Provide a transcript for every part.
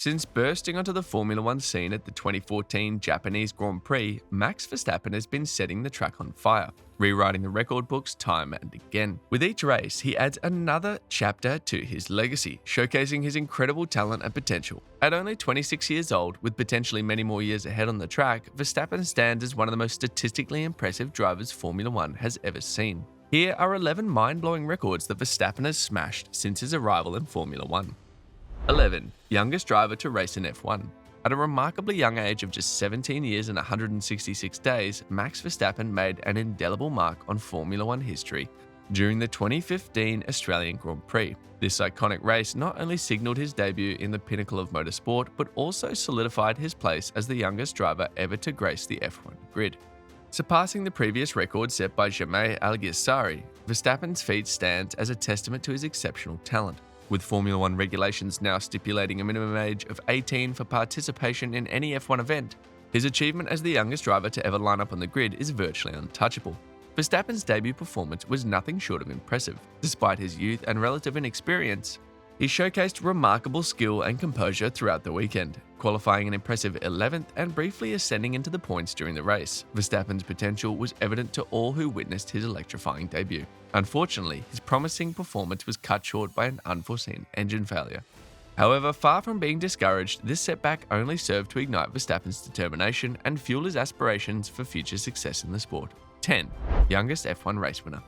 Since bursting onto the Formula One scene at the 2014 Japanese Grand Prix, Max Verstappen has been setting the track on fire, rewriting the record books time and again. With each race, he adds another chapter to his legacy, showcasing his incredible talent and potential. At only 26 years old, with potentially many more years ahead on the track, Verstappen stands as one of the most statistically impressive drivers Formula One has ever seen. Here are 11 mind-blowing records that Verstappen has smashed since his arrival in Formula One. 11. Youngest driver to race in F1. At a remarkably young age of just 17 years and 166 days, Max Verstappen made an indelible mark on Formula One history during the 2015 Australian Grand Prix. This iconic race not only signaled his debut in the pinnacle of motorsport, but also solidified his place as the youngest driver ever to grace the F1 grid. Surpassing the previous record set by Jaime Alguersuari, Verstappen's feat stands as a testament to his exceptional talent. With Formula One regulations now stipulating a minimum age of 18 for participation in any F1 event, his achievement as the youngest driver to ever line up on the grid is virtually untouchable. Verstappen's debut performance was nothing short of impressive. Despite his youth and relative inexperience, he showcased remarkable skill and composure throughout the weekend, qualifying an impressive 11th and briefly ascending into the points during the race. Verstappen's potential was evident to all who witnessed his electrifying debut. Unfortunately, his promising performance was cut short by an unforeseen engine failure. However, far from being discouraged, this setback only served to ignite Verstappen's determination and fuel his aspirations for future success in the sport. 10. Youngest F1 race winner.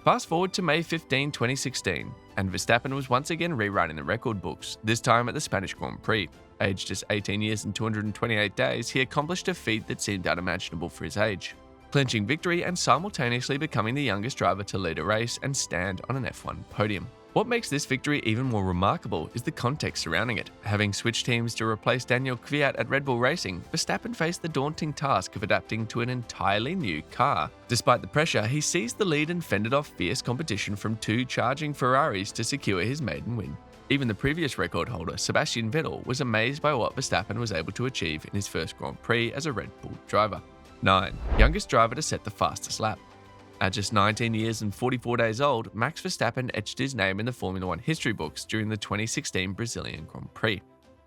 Fast forward to May 15, 2016, and Verstappen was once again rewriting the record books, this time at the Spanish Grand Prix. Aged just 18 years and 228 days, he accomplished a feat that seemed unimaginable for his age, clinching victory and simultaneously becoming the youngest driver to lead a race and stand on an F1 podium. What makes this victory even more remarkable is the context surrounding it. Having switched teams to replace Daniel Kvyat at Red Bull Racing, Verstappen faced the daunting task of adapting to an entirely new car. Despite the pressure, he seized the lead and fended off fierce competition from two charging Ferraris to secure his maiden win. Even the previous record holder, Sebastian Vettel, was amazed by what Verstappen was able to achieve in his first Grand Prix as a Red Bull driver. 9. Youngest driver to set the fastest lap. At just 19 years and 44 days old, Max Verstappen etched his name in the Formula One history books during the 2016 Brazilian Grand Prix.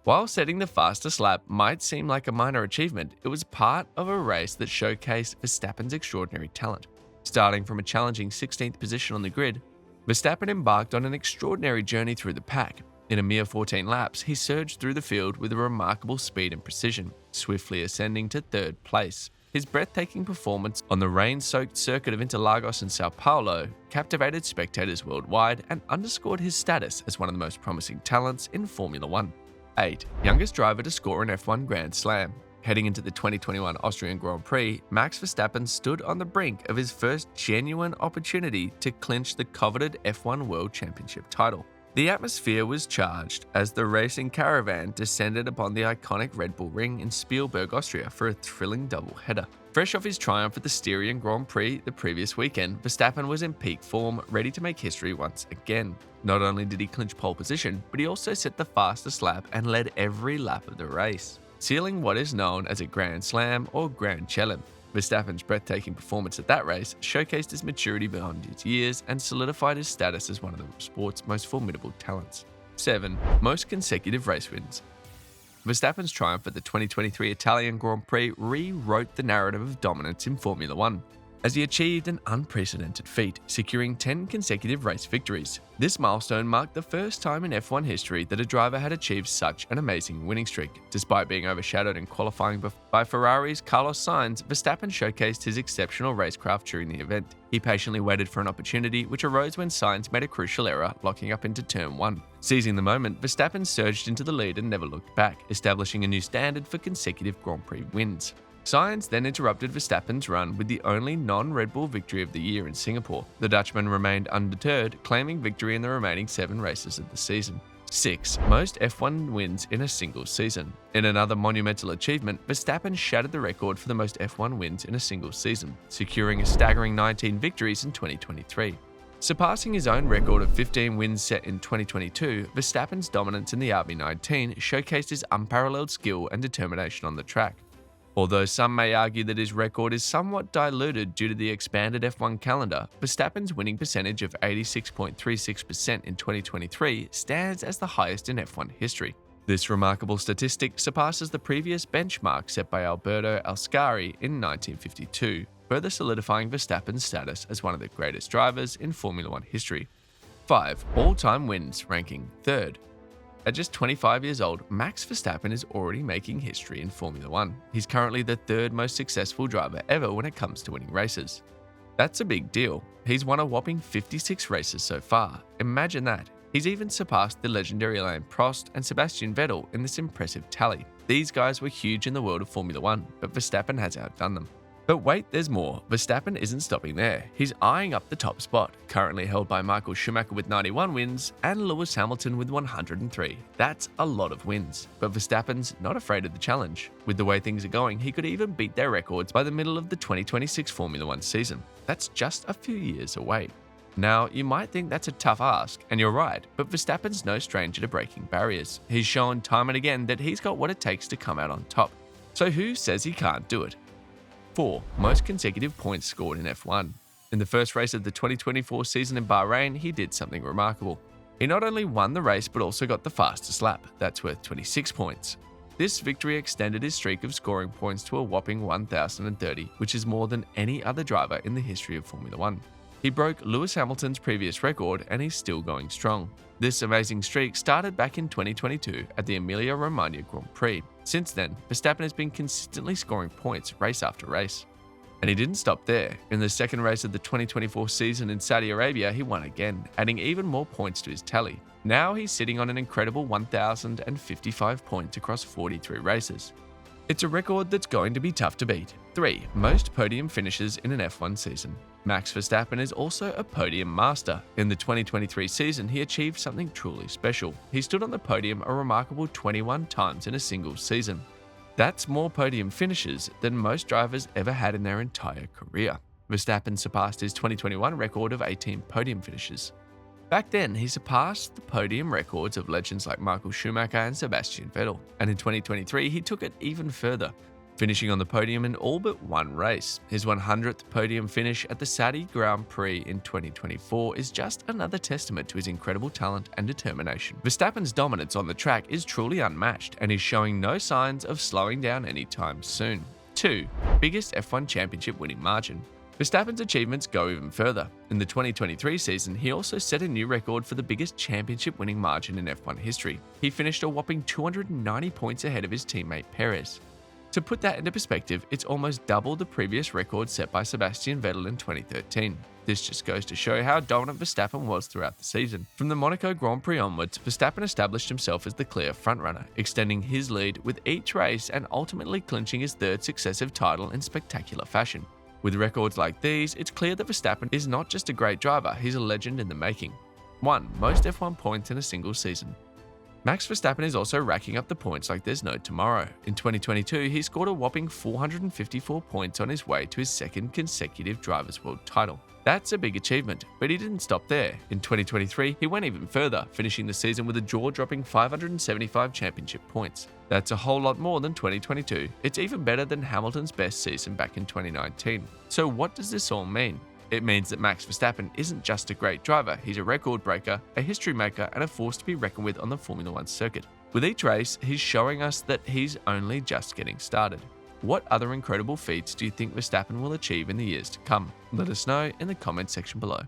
While setting the fastest lap might seem like a minor achievement, it was part of a race that showcased Verstappen's extraordinary talent. Starting from a challenging 16th position on the grid, Verstappen embarked on an extraordinary journey through the pack. In a mere 14 laps, he surged through the field with a remarkable speed and precision, swiftly ascending to third place. His breathtaking performance on the rain-soaked circuit of Interlagos and Sao Paulo captivated spectators worldwide and underscored his status as one of the most promising talents in Formula One. 8. Youngest driver to score an F1 Grand Slam. Heading into the 2021 Austrian Grand Prix, Max Verstappen stood on the brink of his first genuine opportunity to clinch the coveted F1 World Championship title. The atmosphere was charged as the racing caravan descended upon the iconic Red Bull Ring in Spielberg, Austria for a thrilling doubleheader. Fresh off his triumph at the Styrian Grand Prix the previous weekend, Verstappen was in peak form, ready to make history once again. Not only did he clinch pole position, but he also set the fastest lap and led every lap of the race, sealing what is known as a Grand Slam or Grand Chelem. Verstappen's breathtaking performance at that race showcased his maturity beyond his years and solidified his status as one of the sport's most formidable talents. 7. Most consecutive race wins. Verstappen's triumph at the 2023 Italian Grand Prix rewrote the narrative of dominance in Formula One, as he achieved an unprecedented feat, securing 10 consecutive race victories. This milestone marked the first time in F1 history that a driver had achieved such an amazing winning streak. Despite being overshadowed in qualifying by Ferrari's Carlos Sainz, Verstappen showcased his exceptional racecraft during the event. He patiently waited for an opportunity, which arose when Sainz made a crucial error, locking up into Turn 1. Seizing the moment, Verstappen surged into the lead and never looked back, establishing a new standard for consecutive Grand Prix wins. Sainz then interrupted Verstappen's run with the only non-Red Bull victory of the year in Singapore. The Dutchman remained undeterred, claiming victory in the remaining 7 races of the season. 6. Most F1 wins in a single season. In another monumental achievement, Verstappen shattered the record for the most F1 wins in a single season, securing a staggering 19 victories in 2023. Surpassing his own record of 15 wins set in 2022, Verstappen's dominance in the RB19 showcased his unparalleled skill and determination on the track. Although some may argue that his record is somewhat diluted due to the expanded F1 calendar, Verstappen's winning percentage of 86.36% in 2023 stands as the highest in F1 history. This remarkable statistic surpasses the previous benchmark set by Alberto Ascari in 1952, further solidifying Verstappen's status as one of the greatest drivers in Formula One history. 5. All-time wins, ranking 3rd. At just 25 years old, Max Verstappen is already making history in Formula One. He's currently the 3rd most successful driver ever when it comes to winning races. That's a big deal. He's won a whopping 56 races so far. Imagine that. He's even surpassed the legendary Alain Prost and Sebastian Vettel in this impressive tally. These guys were huge in the world of Formula One, but Verstappen has outdone them. But wait, there's more. Verstappen isn't stopping there. He's eyeing up the top spot, currently held by Michael Schumacher with 91 wins and Lewis Hamilton with 103. That's a lot of wins. But Verstappen's not afraid of the challenge. With the way things are going, he could even beat their records by the middle of the 2026 Formula One season. That's just a few years away. Now, you might think that's a tough ask, and you're right, but Verstappen's no stranger to breaking barriers. He's shown time and again that he's got what it takes to come out on top. So who says he can't do it? 4. Most consecutive points scored in F1. In the first race of the 2024 season in Bahrain, he did something remarkable. He not only won the race but also got the fastest lap, that's worth 26 points. This victory extended his streak of scoring points to a whopping 1,030, which is more than any other driver in the history of Formula One. He broke Lewis Hamilton's previous record and he's still going strong. This amazing streak started back in 2022 at the Emilia-Romagna Grand Prix. Since then, Verstappen has been consistently scoring points race after race. And he didn't stop there. In the second race of the 2024 season in Saudi Arabia, he won again, adding even more points to his tally. Now he's sitting on an incredible 1,055 points across 43 races. It's a record that's going to be tough to beat. 3. Most podium finishes in an F1 season. Max Verstappen is also a podium master. In the 2023 season, he achieved something truly special. He stood on the podium a remarkable 21 times in a single season. That's more podium finishes than most drivers ever had in their entire career. Verstappen surpassed his 2021 record of 18 podium finishes. Back then, he surpassed the podium records of legends like Michael Schumacher and Sebastian Vettel, and in 2023 he took it even further, finishing on the podium in all but one race. His 100th podium finish at the Saudi Grand Prix in 2024 is just another testament to his incredible talent and determination. Verstappen's dominance on the track is truly unmatched, and he's showing no signs of slowing down anytime soon. 2. Biggest F1 championship winning margin. Verstappen's achievements go even further. In the 2023 season, he also set a new record for the biggest championship winning margin in F1 history. He finished a whopping 290 points ahead of his teammate Perez. To put that into perspective, it's almost double the previous record set by Sebastian Vettel in 2013. This just goes to show how dominant Verstappen was throughout the season. From the Monaco Grand Prix onwards, Verstappen established himself as the clear frontrunner, extending his lead with each race and ultimately clinching his 3rd successive title in spectacular fashion. With records like these, it's clear that Verstappen is not just a great driver, he's a legend in the making. 1. Most F1 points in a single season. Max Verstappen is also racking up the points like there's no tomorrow. In 2022, he scored a whopping 454 points on his way to his 2nd consecutive Drivers' World title. That's a big achievement, but he didn't stop there. In 2023, he went even further, finishing the season with a jaw-dropping 575 championship points. That's a whole lot more than 2022. It's even better than Hamilton's best season back in 2019. So what does this all mean? It means that Max Verstappen isn't just a great driver, he's a record breaker, a history maker, and a force to be reckoned with on the Formula One circuit. With each race, he's showing us that he's only just getting started. What other incredible feats do you think Verstappen will achieve in the years to come? Let us know in the comments section below.